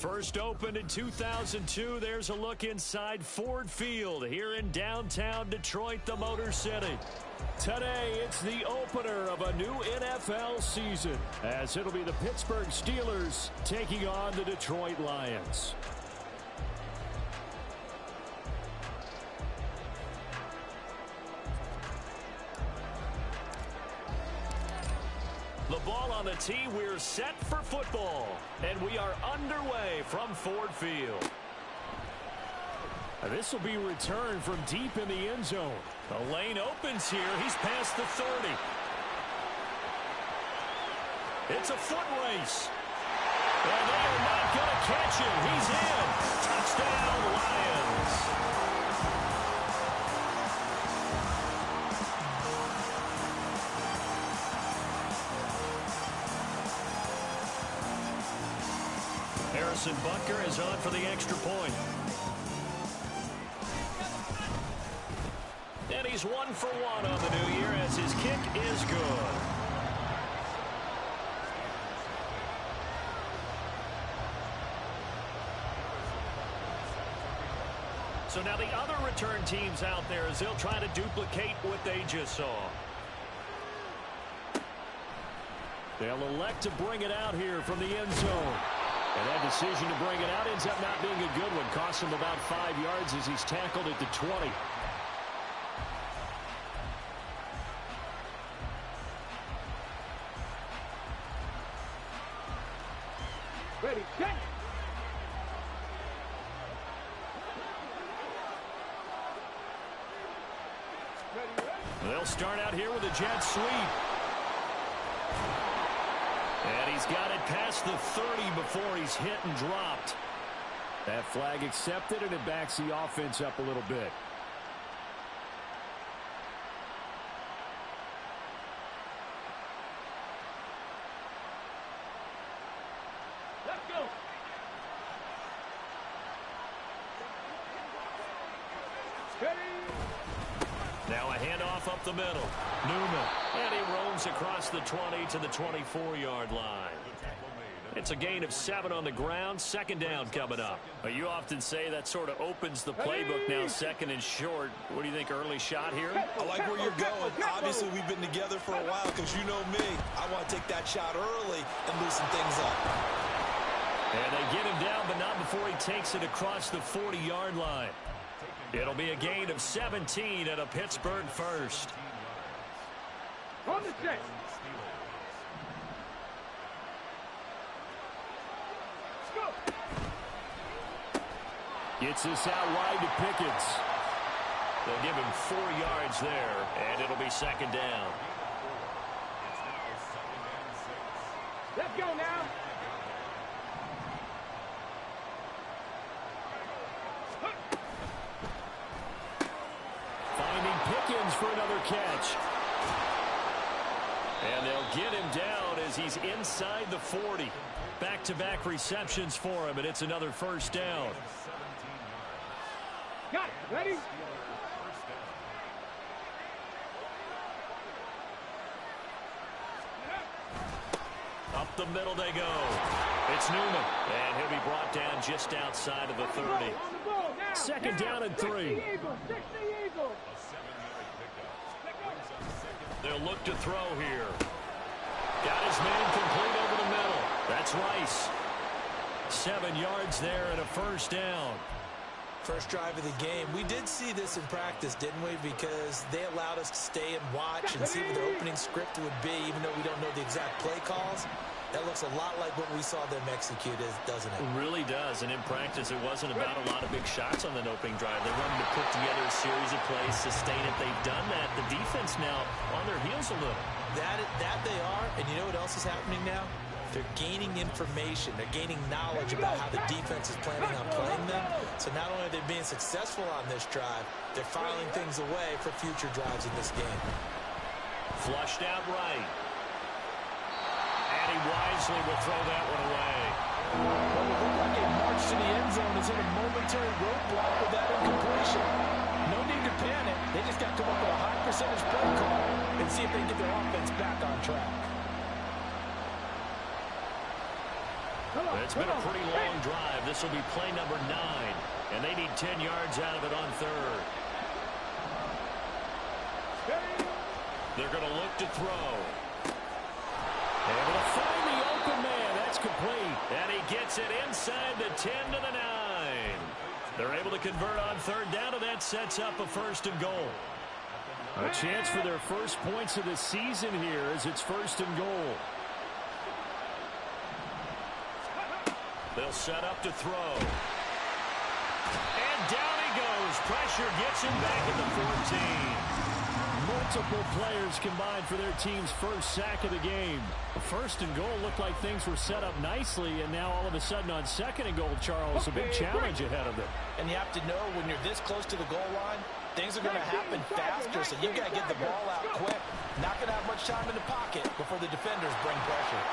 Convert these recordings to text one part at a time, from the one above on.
First opened in 2002, there's a look inside Ford Field here in downtown Detroit, the Motor City. Today, it's the opener of a new NFL season, as it'll be the Pittsburgh Steelers taking on the Detroit Lions. The ball on the tee, we're set for football. And we are underway from Ford Field. This will be returned from deep in the end zone. The lane opens here. He's past the 30. It's a foot race. And they are not going to catch him. He's in. Touchdown, Lions. Harrison Butker is on for the extra point. And he's 1 for 1 on the new year as his kick is good. So now the other return teams out there as they'll try to duplicate what they just saw. They'll elect to bring it out here from the end zone. And that decision to bring it out ends up not being a good one. Cost him about 5 yards as he's tackled at the 20. Ready, check. They'll start out here with a jet sweep. And he's got it past the 30 before he's hit and dropped. That flag accepted, and it backs the offense up a little bit. Let's go. Ready. Now a handoff up the middle. Newman. And he roams across the 20 to the 24-yard line. It's a gain of 7 on the ground. Second down coming up. But you often say that sort of opens the playbook now, second and short. What do you think, early shot here? I like where you're going. Obviously, we've been together for a while because you know me. I want to take that shot early and loosen things up. And they get him down, but not before he takes it across the 40-yard line. It'll be a gain of 17 and a Pittsburgh first. On the check. Gets this out wide to Pickens. They'll give him 4 yards there, and it'll be second down. Let's go now. Finding Pickens for another catch. And they'll get him down as he's inside the 40. Back-to-back receptions for him, and it's another first down. Got it. Ready? Up the middle they go. It's Newman, and he'll be brought down just outside of the 30. On the ball now. Second down and 3. They'll look to throw here. Got his man complete over the middle. That's Rice. 7 yards there and a first down. First drive of the game. We did see this in practice, didn't we? Because they allowed us to stay and watch and see what their opening script would be, even though we don't know the exact play calls. That looks a lot like what we saw them execute, doesn't it? It really does. And in practice, it wasn't about a lot of big shots on that opening drive. They wanted to put together a series of plays, sustain it. They've done that. The defense now on their heels a little. That they are. And you know what else is happening now? They're gaining information. They're gaining knowledge about how the defense is planning on playing them. So not only are they being successful on this drive, they're filing things away for future drives in this game. Flushed out right. And he wisely will throw that one away. Well, it looked like a march to the end zone is in a momentary roadblock with that incompletion. No need to panic. They just got to come up with a high percentage play call and see if they can get their offense back on track. It's been a pretty long drive. This will be play number 9, and they need 10 yards out of it on third. They're going to look to throw. Able to find the open man. That's complete. And he gets it inside the 10 to the 9. They're able to convert on third down, and that sets up a 1st and goal. A chance for their first points of the season here as it's 1st and goal. They'll set up to throw. And down he goes. Pressure gets him back at the 14. Multiple players combined for their team's first sack of the game. The 1st and goal looked like things were set up nicely, and now all of a sudden on 2nd and goal, Charles, a big challenge ahead of them. And you have to know when you're this close to the goal line, things are going to happen faster, so you've got to get the ball out quick. Not going to have much time in the pocket before the defenders bring pressure.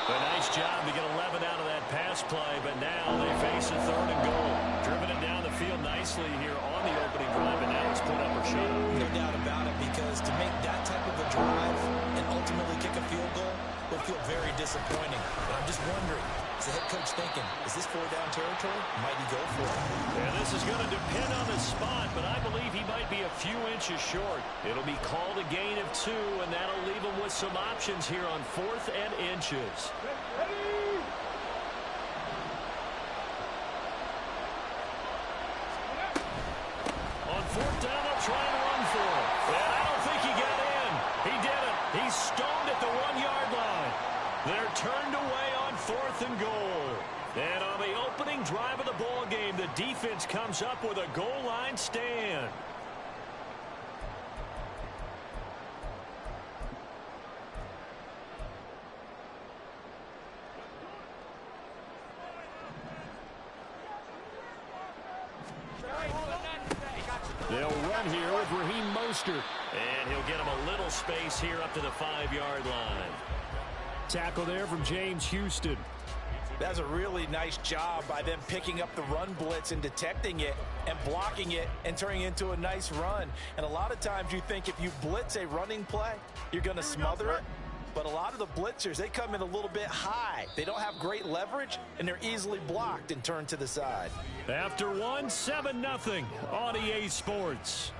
A nice job to get 11 out of that pass play, but now they face a 3rd and goal. Driven it down the field nicely here on the opening drive, and now it's put up or shut up. No doubt about it, because to make that type of a drive and ultimately kick a field goal will feel very disappointing. But I'm just wondering, is the head coach thinking, is this 4-down territory? Might he go for it? And this is going to depend on the spot, but I believe he might be a few inches short. It'll be called a gain of 2, and that'll leave him with some options here on 4th and inches. On 4th down, they'll try and run for it. And I don't think he got in. He did it. He's stoned at the 1-yard line. They're turned away on 4th and goal. And on the opening drive of the ball game, the defense comes up with a goal line stand. They'll run here with Raheem Mostert. And he'll get him a little space here up to the 5-yard line. Tackle there from James Houston. That's a really nice job by them picking up the run blitz and detecting it and blocking it and turning it into a nice run. And a lot of times you think if you blitz a running play, you're going to smother it. But a lot of the blitzers, they come in a little bit high. They don't have great leverage, and they're easily blocked and turned to the side. After 1, 7-0 on EA Sports.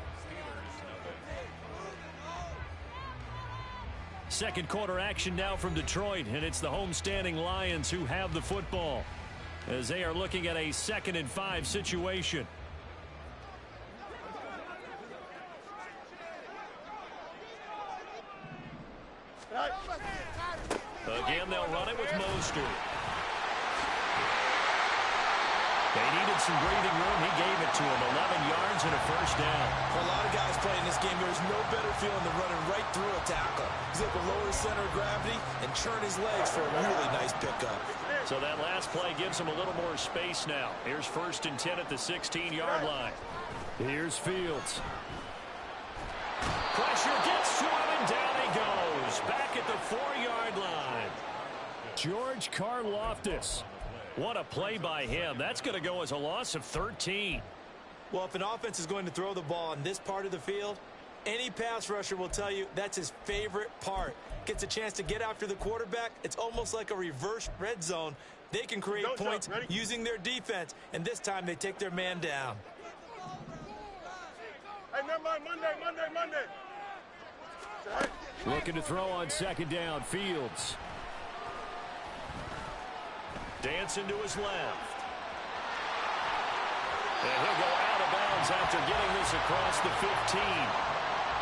Second quarter action now from Detroit, and it's the homestanding Lions who have the football as they are looking at a 2nd and 5 situation. Again, they'll run it with Mostert. They needed some breathing room. He gave it to him. 11 yards and a 1st down. For a lot of guys playing this game, there's no better feeling than running right through a tackle. He's able to lower his center of gravity and churn his legs for a really nice pickup. So that last play gives him a little more space now. Here's 1st and 10 at the 16-yard line. Here's Fields. Pressure gets to him, and down he goes. Back at the 4-yard line. George Karlaftis. What a play by him. That's going to go as a loss of 13. Well, if an offense is going to throw the ball in this part of the field, any pass rusher will tell you that's his favorite part. Gets a chance to get after the quarterback. It's almost like a reverse red zone. They can create points using their defense, and this time they take their man down. Hey, never mind, Monday. Looking to throw on 2nd down. Fields. Dancing to his left. And he'll go out of bounds after getting this across the 15.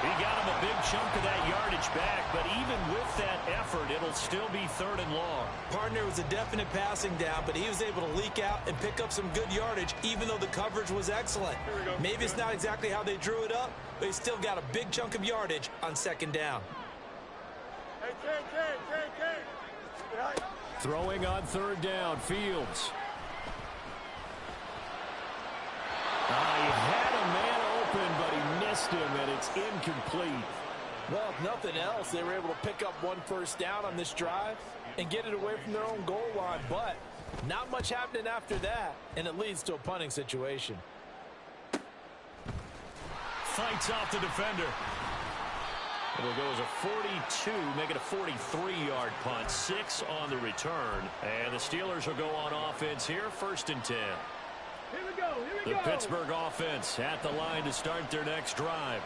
He got him a big chunk of that yardage back, but even with that effort, it'll still be 3rd and long. Partner was a definite passing down, but he was able to leak out and pick up some good yardage, even though the coverage was excellent. Maybe it's not exactly how they drew it up, but he still got a big chunk of yardage on 2nd down. Hey, Ken. Throwing on 3rd down. Fields. He had a man open, but he missed him, and it's incomplete. Well, if nothing else, they were able to pick up 1 first down on this drive and get it away from their own goal line. But not much happening after that, and it leads to a punting situation. Fights off the defender. It'll go as a 42, make it a 43-yard punt, 6 on the return. And the Steelers will go on offense here, 1st and 10. Here we go. The Pittsburgh offense at the line to start their next drive.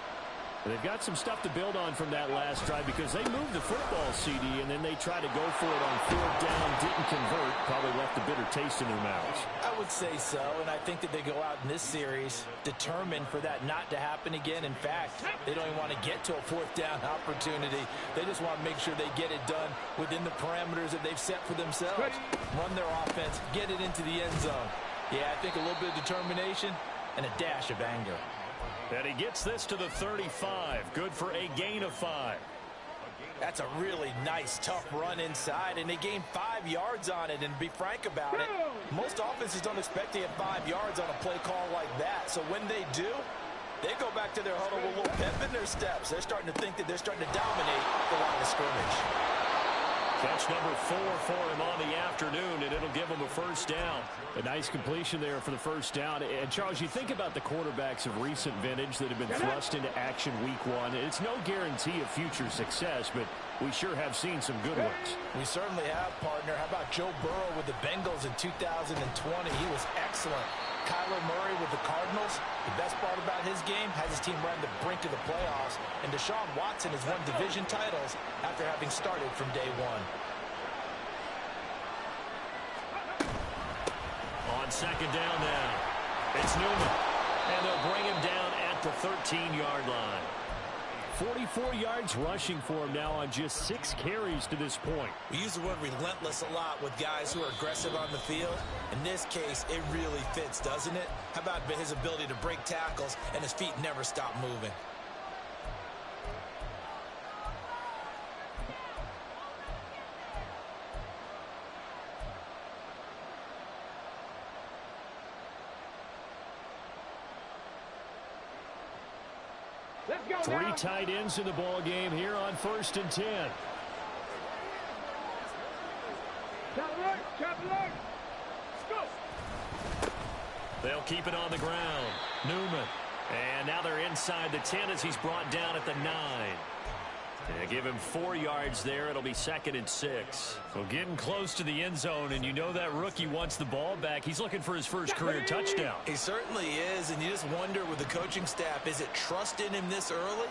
They've got some stuff to build on from that last drive because they moved the football, CD, and then they tried to go for it on 4th down, didn't convert, probably left a bitter taste in their mouths. I would say so, and I think that they go out in this series determined for that not to happen again. In fact, they don't even want to get to a 4th down opportunity. They just want to make sure they get it done within the parameters that they've set for themselves. Run their offense, get it into the end zone. Yeah, I think a little bit of determination and a dash of anger. And he gets this to the 35. Good for a gain of 5. That's a really nice, tough run inside, and they gained 5 yards on it. And to be frank about it, most offenses don't expect to get 5 yards on a play call like that. So when they do, they go back to their huddle with a little pep in their steps. They're starting to think that they're starting to dominate the line of scrimmage. Catch number 4 for him on the afternoon, and it'll give him a 1st down. A nice completion there for the 1st down. And, Charles, you think about the quarterbacks of recent vintage that have been thrust into action week 1. It's no guarantee of future success, but we sure have seen some good ones. We certainly have, partner. How about Joe Burrow with the Bengals in 2020? He was excellent. Kyler Murray with the Cardinals. The best part about his game has his team right on the brink of the playoffs. And Deshaun Watson has won division titles after having started from day 1. On 2nd down now, it's Newman. And they'll bring him down at the 13-yard line. 44 yards rushing for him now on just 6 carries to this point. We use the word relentless a lot with guys who are aggressive on the field. In this case, it really fits, doesn't it? How about his ability to break tackles and his feet never stop moving? Three tight ends in the ball game here on 1st and 10. They'll keep it on the ground. Newman. And now they're inside the 10 as he's brought down at the 9. And give him 4 yards there. It'll be 2nd and 6. So getting close to the end zone, and you know that rookie wants the ball back. He's looking for his first career touchdown. He certainly is, and you just wonder with the coaching staff, is it trust in him this early?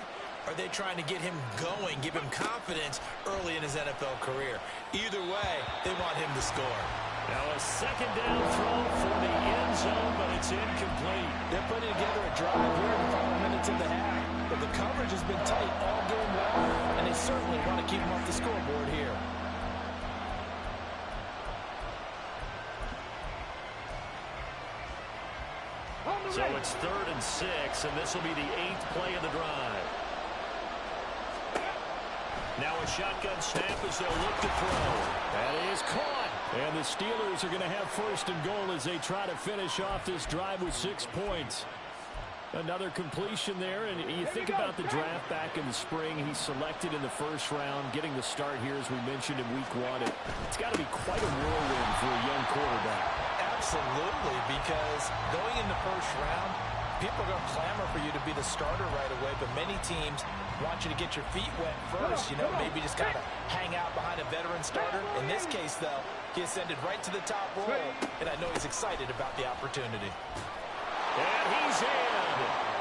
Are they trying to get him going, give him confidence early in his NFL career? Either way, they want him to score. Now a 2nd down throw for the end zone, but it's incomplete. They're putting together a drive here in the final minutes of the half. But the coverage has been tight all game long, and they certainly want to keep him off the scoreboard here. So it's 3rd and 6, and this will be the 8th play of the drive. Now a shotgun snap as they'll look to throw. That is caught. And the Steelers are going to have 1st and goal as they try to finish off this drive with 6 points. Another completion there, and you think about the draft back in the spring. He's selected in the 1st round, getting the start here, as we mentioned, in week 1. It's got to be quite a whirlwind for a young quarterback. Absolutely, because going in the 1st round, people are going to clamor for you to be the starter right away, but many teams want you to get your feet wet first, maybe just kind of hang out behind a veteran starter. In this case, though, he ascended right to the top roll, and I know he's excited about the opportunity. And he's in.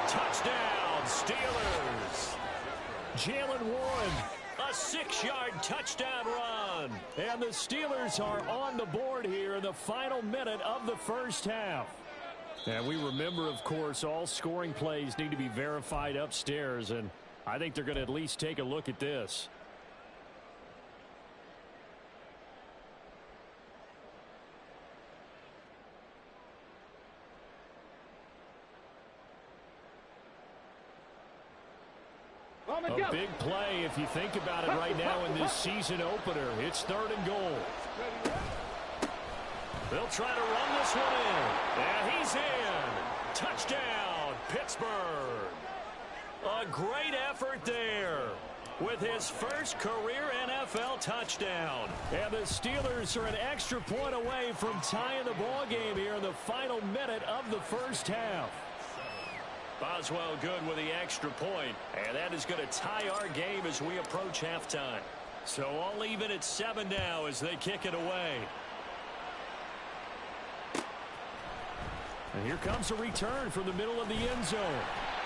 Touchdown, Steelers. Jalen Warren. A 6-yard touchdown run. And the Steelers are on the board here in the final minute of the 1st half. And we remember, of course, all scoring plays need to be verified upstairs, and I think they're going to at least take a look at this. A big play if you think about it right now in this season opener. It's 3rd and goal. They'll try to run this one in. And he's in. Touchdown, Pittsburgh. A great effort there with his first career NFL touchdown. And the Steelers are an extra point away from tying the ball game here in the final minute of the 1st half. Boswell good with the extra point, and that is going to tie our game as we approach halftime. So all even at 7 now as they kick it away. And here comes a return from the middle of the end zone.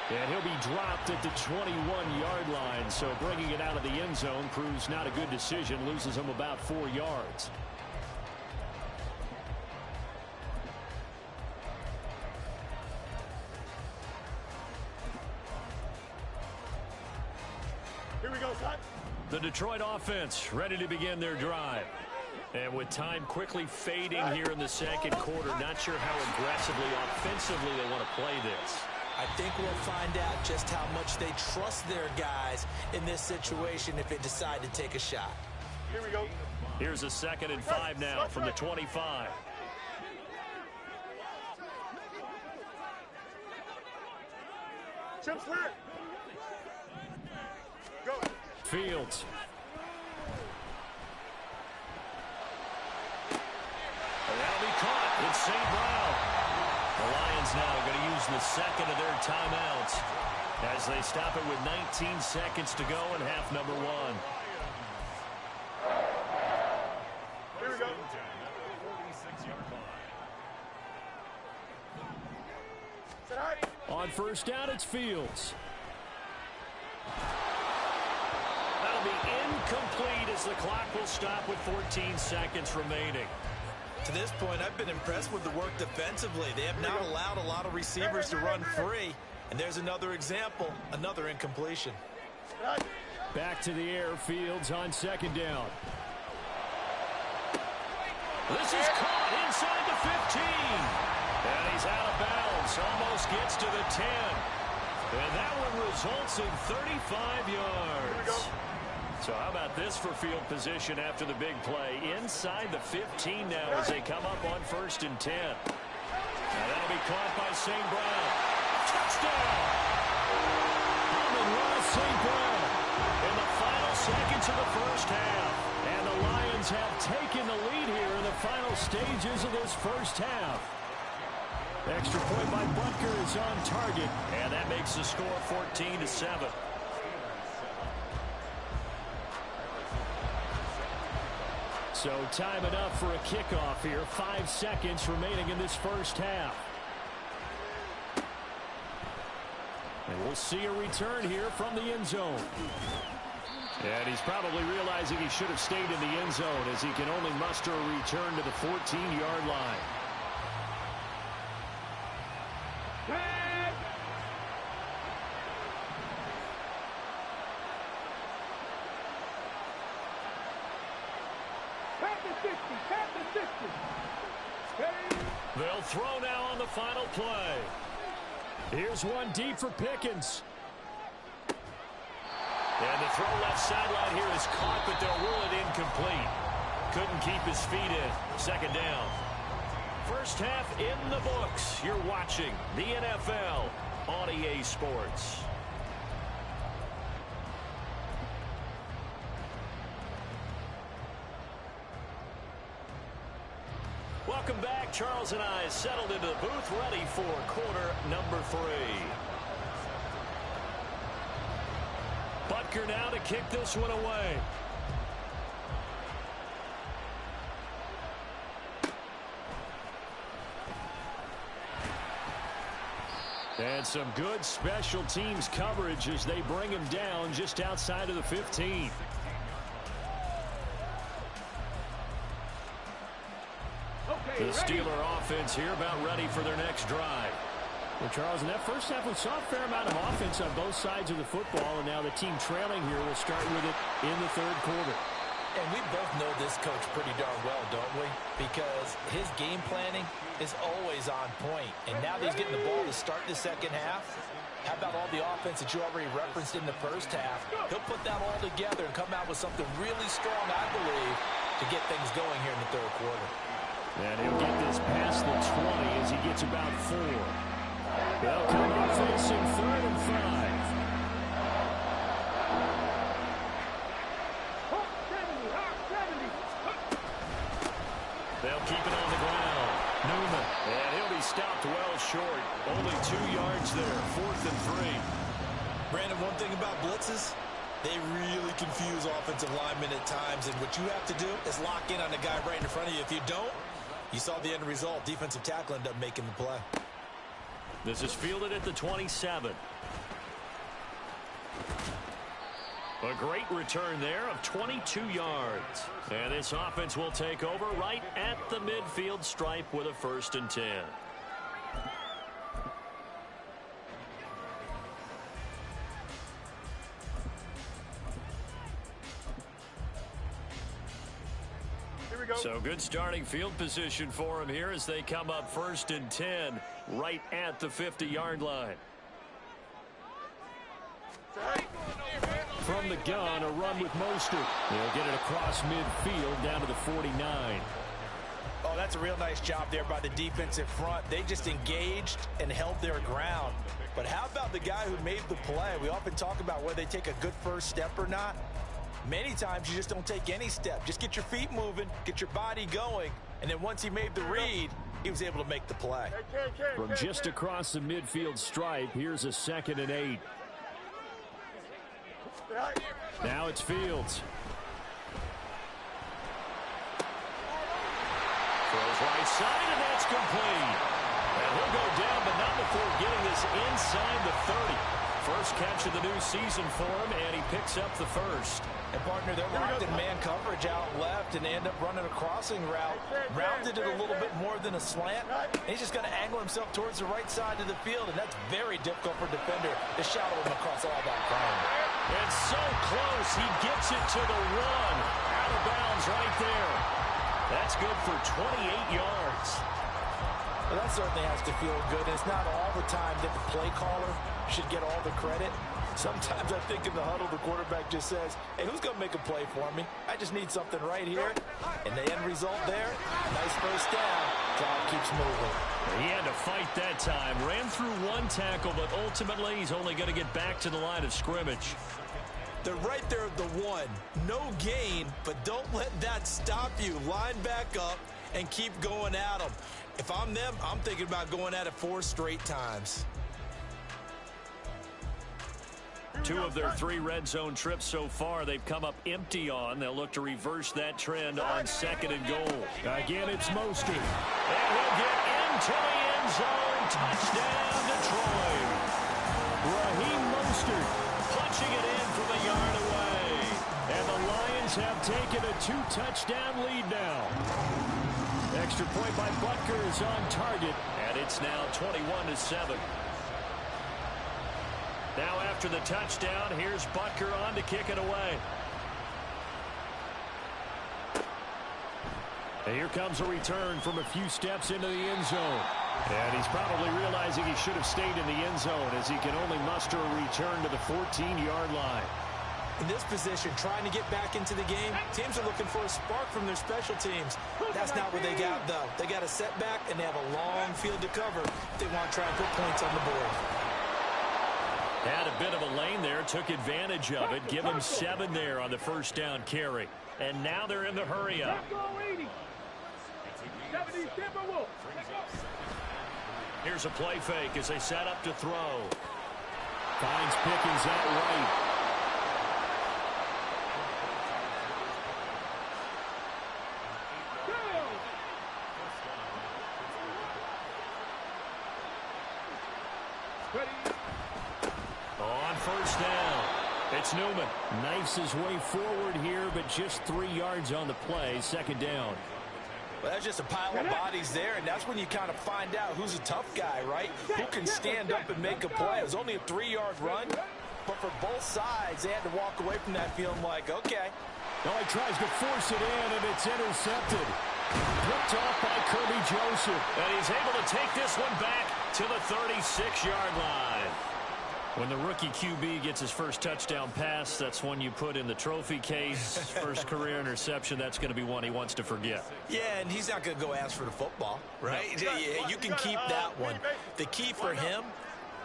And he'll be dropped at the 21-yard line. So bringing it out of the end zone proves not a good decision. Loses him about 4 yards. Here we go, son. The Detroit offense ready to begin their drive. And with time quickly fading here in the second quarter, not sure how aggressively, offensively they want to play this. I think we'll find out just how much they trust their guys in this situation if they decide to take a shot. Here we go. Here's a 2nd and 5 now from the 25. Chip square. Go. Fields. And that'll be caught. It's St. Brown. The Lions now going to use the second of their timeouts as they stop it with 19 seconds to go in half number 1. Here we go. On first down, it's Fields. That'll be incomplete as the clock will stop with 14 seconds remaining. To this point, I've been impressed with the work defensively. They have not allowed a lot of receivers to run free. And there's another example, another incompletion. Back to the air, Fields on 2nd down. This is caught inside the 15. And he's out of bounds. Almost gets to the 10. And that one results in 35 yards. So how about this for field position after the big play? Inside the 15 now as they come up on 1st and 10. And that'll be caught by St. Brown. Touchdown! Amon-Ra St. Brown. In the final seconds of the first half. And the Lions have taken the lead here in the final stages of this first half. Extra point by Butker is on target. And that makes the score 14-7. So time enough for a kickoff here. 5 seconds remaining in this first half. And we'll see a return here from the end zone. And he's probably realizing he should have stayed in the end zone as he can only muster a return to the 14-yard line. They'll throw now on the final play. Here's one deep for Pickens. And the throw left sideline here is caught, but they'll rule it incomplete. Couldn't keep his feet in. 2nd down. First half in the books. You're watching the NFL on EA Sports. Welcome back. Charles and I settled into the booth, ready for quarter number 3. Butker now to kick this one away. And some good special teams coverage as they bring him down just outside of the 15. The Steeler offense here about ready for their next drive. Well, Charles, in that first half, we saw a fair amount of offense on both sides of the football, and now the team trailing here will start with it in the 3rd quarter. And we both know this coach pretty darn well, don't we? Because his game planning is always on point. And now that he's getting the ball to start the second half, how about all the offense that you already referenced in the first half? He'll put that all together and come out with something really strong, I believe, to get things going here in the 3rd quarter. And he'll get this past the 20 as he gets about 4. They'll come up facing 3rd and 5. They'll keep it on the ground. Newman, and he'll be stopped well short. Only 2 yards there, 4th and 3. Brandon, one thing about blitzes, they really confuse offensive linemen at times, and what you have to do is lock in on the guy right in front of you. If you don't, you saw the end result. Defensive tackle ended up making the play. This is fielded at the 27. A great return there of 22 yards. And this offense will take over right at the midfield stripe with a 1st and 10. So good starting field position for him here as they come up 1st and 10 right at the 50-yard line. From the gun, a run with Mostert. He'll get it across midfield down to the 49. Oh, that's a real nice job there by the defensive front. They just engaged and held their ground. But how about the guy who made the play? We often talk about whether they take a good first step or not. Many times you just don't take any step. Just get your feet moving, get your body going, and then once he made the read, he was able to make the play. From just across the midfield stripe, here's a 2nd and 8. Now it's Fields. Throws right side, and that's complete. And he'll go down, but not before getting this inside the 30. First catch of the new season for him, and he picks up the 1st. And, partner, they're locked in man coverage out left, and they end up running a crossing route. Rounded it a little bit more than a slant. And he's just going to angle himself towards the right side of the field, and that's very difficult for a defender to shadow him across all that ground. It's so close. He gets it to the 1. Out of bounds right there. That's good for 28 yards. Well, that certainly has to feel good. And it's not all the time that the play caller should get all the credit. Sometimes I think in the huddle, the quarterback just says, hey, who's going to make a play for me? I just need something right here. And the end result there, nice first down. Clock keeps moving. He had to fight that time. Ran through 1 tackle, but ultimately he's only going to get back to the line of scrimmage. They're right there at the 1. No gain, but don't let that stop you. Line back up and keep going at them. If I'm them, I'm thinking about going at it 4 straight times. 2 of their 3 red zone trips so far they've come up empty on. They'll look to reverse that trend on 2nd and goal. Again, it's Mostert. And he'll get into the end zone. Touchdown, Detroit. Raheem Mostert Punching it in from a yard away. And the Lions have taken a 2-touchdown lead now. Extra point by Butker is on target. And it's now 21-7. Now after the touchdown, here's Butker on to kick it away. And here comes a return from a few steps into the end zone. And he's probably realizing he should have stayed in the end zone as he can only muster a return to the 14-yard line. In this position, trying to get back into the game, teams are looking for a spark from their special teams. That's not what they got, though. They got a setback, and they have a long field to cover if they want to try and put points on the board. Had a bit of a lane there, took advantage of it. Give him 7 there on the first down carry. And now they're in the hurry up. Here's a play fake as they set up to throw. Finds Pickens out right. On first down, it's Newman. Knifes his way forward here, but just 3 yards on the play. 2nd down. Well, that's just a pile of bodies there, and that's when you kind of find out who's a tough guy, right? Who can stand up and make a play. It was only a 3-yard run, but for both sides, they had to walk away from that feeling like, okay. Now he tries to force it in, and it's intercepted. Picked off by Kirby Joseph. And he's able to take this one back to the 36-yard line. When the rookie QB gets his first touchdown pass, that's one you put in the trophy case. First career interception, that's going to be one he wants to forget. Yeah, and he's not going to go ask for the football, right? You can keep that one. The key for him,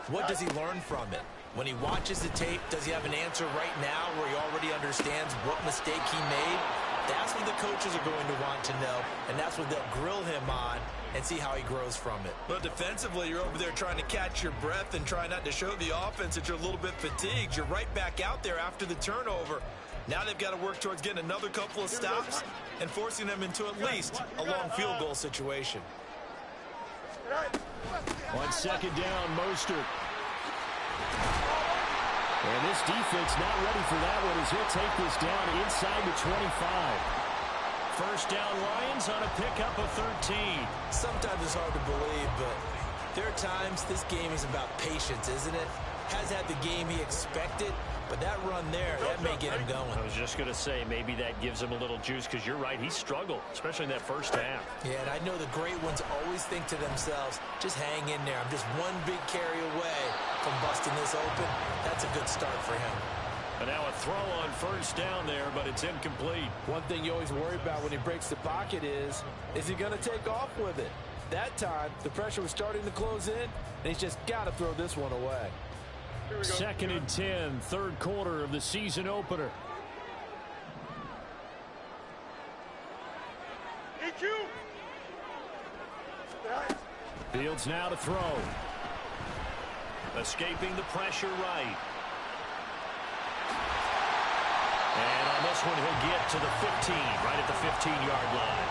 what does he learn from it? When he watches the tape, does he have an answer right now where he already understands what mistake he made? That's what the coaches are going to want to know, and that's what they'll grill him on and see how he grows from it. But defensively, you're over there trying to catch your breath and try not to show the offense that you're a little bit fatigued. You're right back out there after the turnover. Now they've got to work towards getting another couple of stops and forcing them into at least a long field goal situation. On second down, Mostert. And this defense not ready for that one as he'll take this down inside the 25. First down, Lions on a pickup of 13. Sometimes it's hard to believe, but there are times this game is about patience, isn't it? Has had the game he expected, but that run there, that may get him going. I was just going to say, maybe that gives him a little juice because you're right, he struggled, especially in that first half. Yeah, and I know the great ones always think to themselves, just hang in there. I'm just one big carry away from busting this open. That's a good start for him. And now a throw on first down there, but it's incomplete. One thing you always worry about when he breaks the pocket is he going to take off with it? That time, the pressure was starting to close in, and he's just got to throw this one away. Second and 10, third quarter of the season opener. EQ. Fields now to throw. Escaping the pressure right. And on this one, he'll get to the 15, right at the 15-yard line.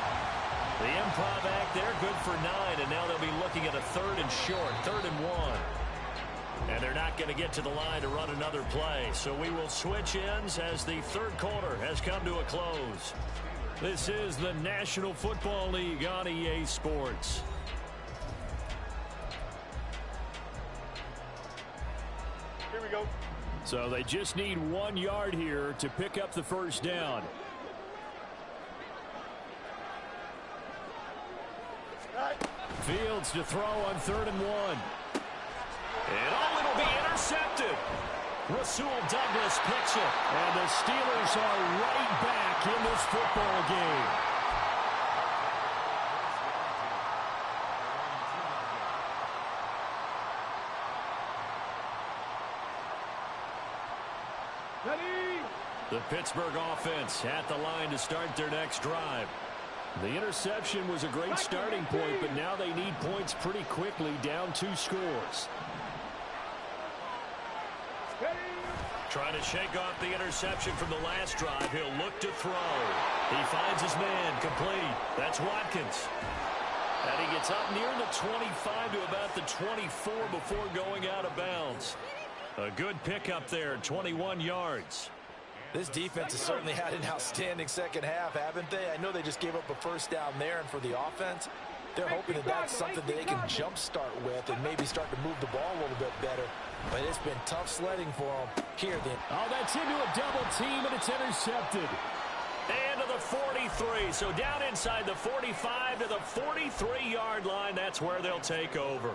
The improv act there, good for 9, and now they'll be looking at a third and short, 3rd and 1. And they're not going to get to the line to run another play. So we will switch ends as the third quarter has come to a close. This is the National Football League on EA Sports. Here we go. So they just need 1 yard here to pick up the first down. Fields to throw on 3rd and 1. And it'll be intercepted. Rasul Douglas picks it. And the Steelers are right back in this football game. The Pittsburgh offense at the line to start their next drive. The interception was a great starting point, but now they need points pretty quickly, down 2 scores. Trying to shake off the interception from the last drive. He'll look to throw. He finds his man, complete. That's Watkins. And he gets up near the 25 to about the 24 before going out of bounds. A good pickup there, 21 yards. This defense has certainly had an outstanding second half, haven't they? I know they just gave up a first down there, and for the offense, they're hoping that that's something that they can jumpstart with and maybe start to move the ball a little bit better. But it's been tough sledding for them here. Oh, that's into a double team, and it's intercepted. And to the 43. So down inside the 45 to the 43-yard line. That's where they'll take over.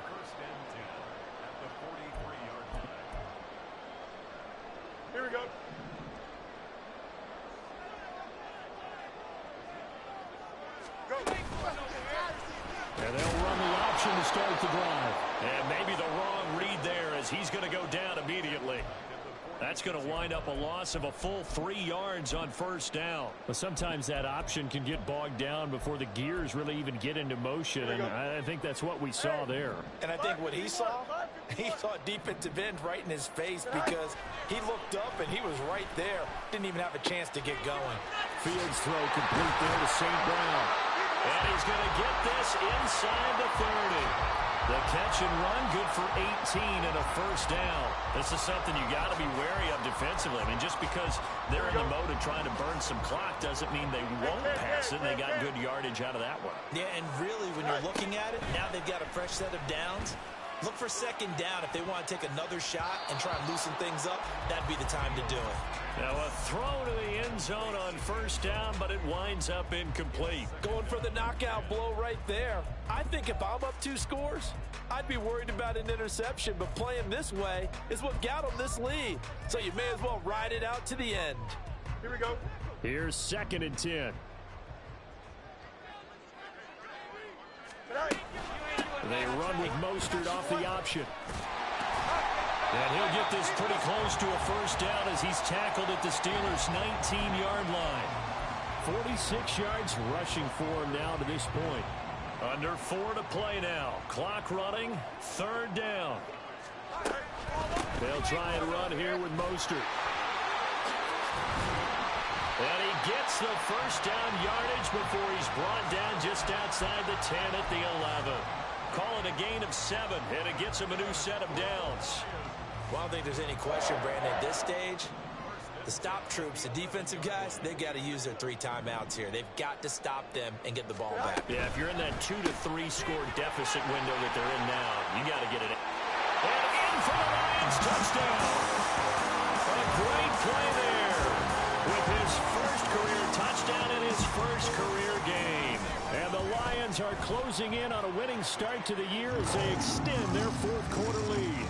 Here we go. And they'll run the option to start the drive. And maybe the wrong read there as he's going to go down immediately. That's going to wind up a loss of a full 3 yards on first down. But sometimes that option can get bogged down before the gears really even get into motion, and I think that's what we saw there. And I think what he saw defensive end right in his face because he looked up and he was right there. Didn't even have a chance to get going. Fields throw complete there to St. Brown. And he's going to get this inside the 30. The catch and run, good for 18 and a first down. This is something you got to be wary of defensively. I mean, just because they're in the mode of trying to burn some clock doesn't mean they won't pass it. They got good yardage out of that one. Yeah, and really, when you're looking at it, now they've got a fresh set of downs. Look for second down. If they want to take another shot and try and loosen things up, that'd be the time to do it. Now a throw to the end zone on first down, but it winds up incomplete. Going for the knockout blow right there. I think if I'm up 2 scores, I'd be worried about an interception, but playing this way is what got them this lead. So you may as well ride it out to the end. Here we go. Here's 2nd and 10. They run with Mostert off the option. And he'll get this pretty close to a first down as he's tackled at the Steelers' 19-yard line. 46 yards rushing for him now to this point. Under 4 to play now. Clock running. 3rd down. They'll try and run here with Mostert. And he gets the first down yardage before he's brought down just outside the 10 at the 11. Call it a gain of 7, and it gets him a new set of downs. Well, I don't think there's any question, Brandon, at this stage. The stop troops, the defensive guys, they got to use their 3 timeouts here. They've got to stop them and get the ball back. Yeah, if you're in that 2 to 3 score deficit window that they're in now, you got to get it in. And in for the Lions, touchdown. A great play there with his first career touchdown in his first career game. And the Lions are closing in on a winning start to the year as they extend their 4th quarter lead.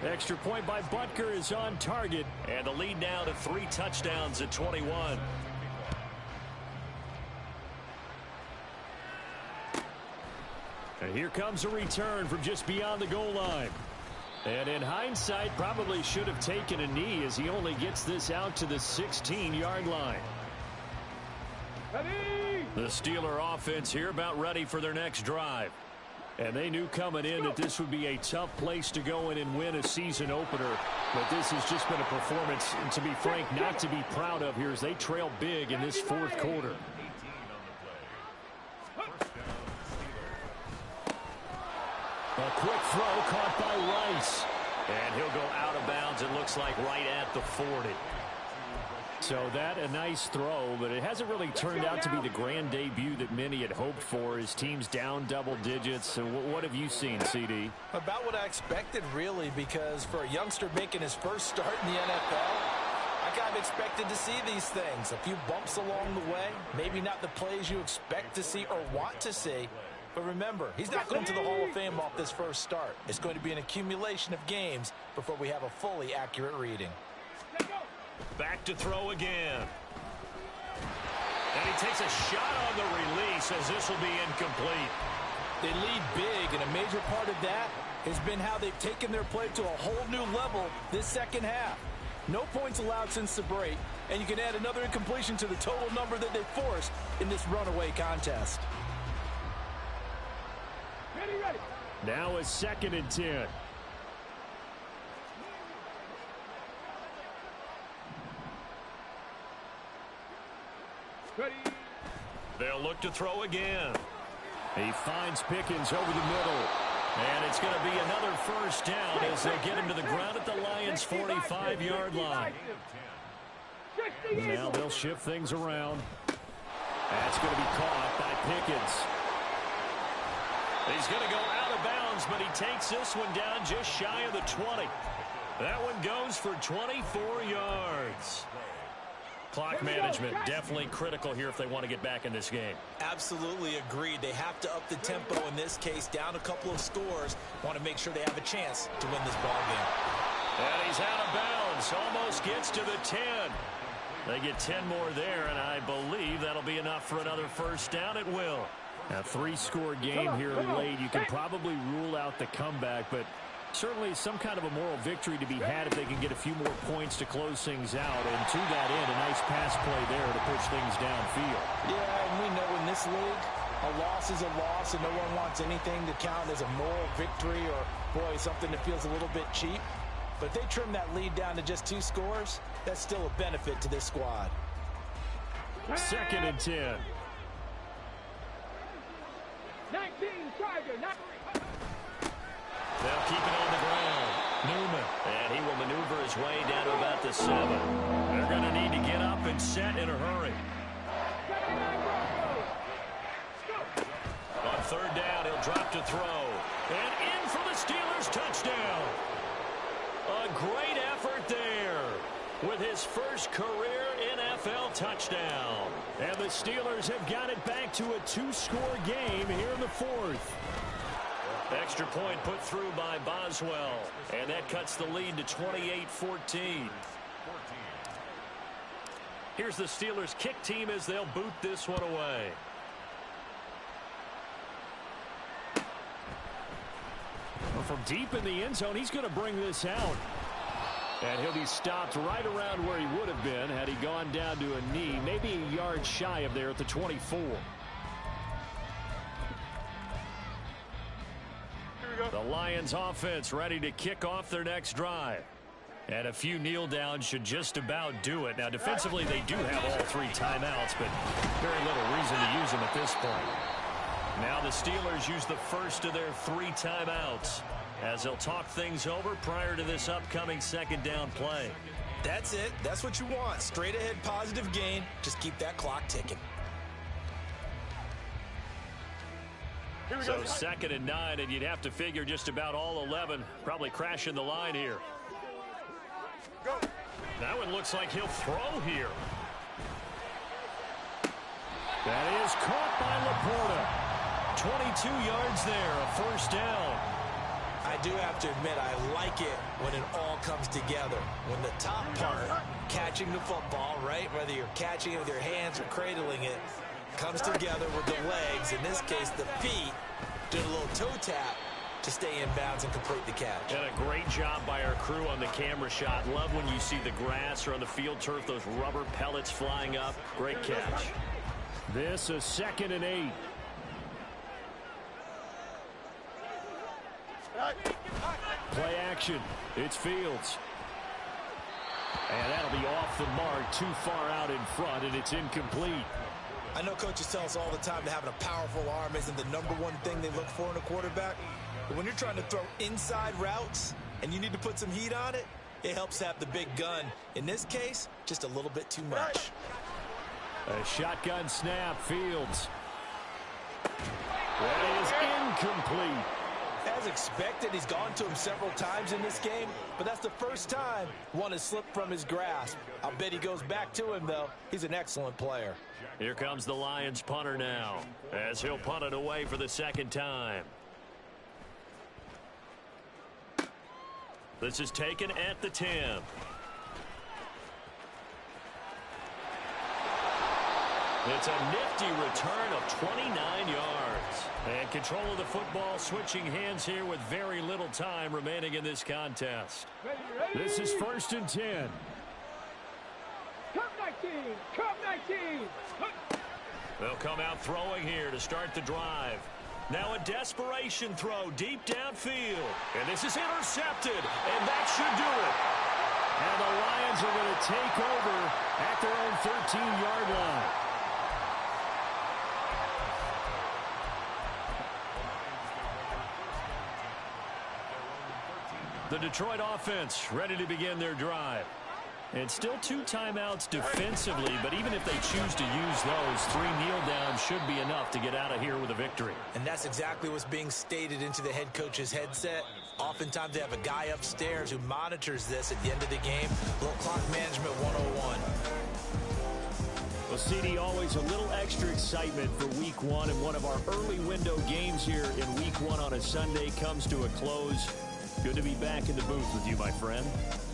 Extra point by Butker is on target. And the lead now to 3 touchdowns at 21. And here comes a return from just beyond the goal line. And in hindsight, probably should have taken a knee as he only gets this out to the 16-yard line. The Steeler offense here about ready for their next drive. And they knew coming in that this would be a tough place to go in and win a season opener. But this has just been a performance, and to be frank, not to be proud of here as they trail big in this 4th quarter. A quick throw caught by Rice. And he'll go out of bounds, it looks like, right at the 40. So that a nice throw, but it hasn't really turned out to be the grand debut that many had hoped for. His team's down double digits. And what have you seen, CD? About what I expected, really, because for a youngster making his first start in the NFL, I kind of expected to see these things. A few bumps along the way, maybe not the plays you expect to see or want to see. But remember, he's not going to the Hall of Fame off this first start. It's going to be an accumulation of games before we have a fully accurate reading. Back to throw again. And he takes a shot on the release as this will be incomplete. They lead big, and a major part of that has been how they've taken their play to a whole new level this second half. No points allowed since the break, and you can add another incompletion to the total number that they forced in this runaway contest. Ready. Now a 2nd and 10. Ready. They'll look to throw again. He finds Pickens over the middle. And it's going to be another first down as they get him to the ground at the Lions' 45-yard line. Now they'll shift things around. That's going to be caught by Pickens. He's going to go out of bounds, but he takes this one down just shy of the 20. That one goes for 24 yards. Clock management definitely critical here if they want to get back in this game. Absolutely agreed. They have to up the tempo in this case, down a couple of scores. Want to make sure they have a chance to win this ball game. And he's out of bounds. Almost gets to the 10. They get 10 more there, and I believe that'll be enough for another first down. It will. A 3-score game here late. You can probably rule out the comeback, but certainly some kind of a moral victory to be had if they can get a few more points to close things out. And to that end, a nice pass play there to push things downfield. Yeah, and we know in this league, a loss is a loss, and no one wants anything to count as a moral victory or, boy, something that feels a little bit cheap. But if they trim that lead down to just 2 scores, that's still a benefit to this squad. 2nd and 10. 19, Tiger, They'll keep it on the ground. Newman. And he will maneuver his way down to about the 7. They're going to need to get up and set in a hurry. On 3rd down, he'll drop to throw. And in for the Steelers' touchdown. A great effort there with his first career NFL touchdown. And the Steelers have got it back to a 2-score game here in the 4th. Extra point put through by Boswell. And that cuts the lead to 28-14. Here's the Steelers' kick team as they'll boot this one away. Well, from deep in the end zone, he's going to bring this out. And he'll be stopped right around where he would have been had he gone down to a knee, maybe a yard shy of there at the 24. Lions offense ready to kick off their next drive. And a few kneel downs should just about do it. Now, defensively, they do have all 3 timeouts, but very little reason to use them at this point. Now the Steelers use the first of their 3 timeouts as they'll talk things over prior to this upcoming second down play. That's it. That's what you want. Straight ahead positive gain. Just keep that clock ticking. So 2nd and 9, and you'd have to figure just about all 11 probably crashing the line here. That one looks like he'll throw here. That is caught by Laporta. 22 yards there, a first down. I do have to admit, I like it when it all comes together. When the top part, catching the football, right, whether you're catching it with your hands or cradling it, comes together with the legs. In this case, the feet, doing a little toe tap to stay in bounds and complete the catch. And a great job by our crew on the camera shot. Love when you see the grass or on the field turf, those rubber pellets flying up. Great catch. This is 2nd and 8. Play action. It's Fields. And that'll be off the mark, too far out in front, and it's incomplete. I know coaches tell us all the time that having a powerful arm isn't the #1 thing they look for in a quarterback. But when you're trying to throw inside routes and you need to put some heat on it, it helps have the big gun. In this case, just a little bit too much. A shotgun snap, Fields. That is incomplete. As expected, he's gone to him several times in this game, but that's the first time one has slipped from his grasp. I'll bet he goes back to him, though. He's an excellent player. Here comes the Lions punter now, as he'll punt it away for the 2nd time. This is taken at the 10. It's a nifty return of 29 yards. And control of the football switching hands here with very little time remaining in this contest. This is 1st and 10. Come 19! Come 19! They'll come out throwing here to start the drive. Now a desperation throw deep downfield. And this is intercepted. And that should do it. And the Lions are going to take over at their own 13-yard line. The Detroit offense ready to begin their drive. And still 2 timeouts defensively, but even if they choose to use those, 3 kneel downs should be enough to get out of here with a victory. And that's exactly what's being stated into the head coach's headset. Oftentimes they have a guy upstairs who monitors this at the end of the game. A little clock management 101. Well, CD, always a little extra excitement for Week 1, and one of our early window games here in Week 1 on a Sunday comes to a close. Good to be back in the booth with you, my friend.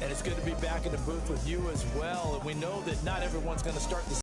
And it's good to be back in the booth with you as well. And we know that not everyone's going to start the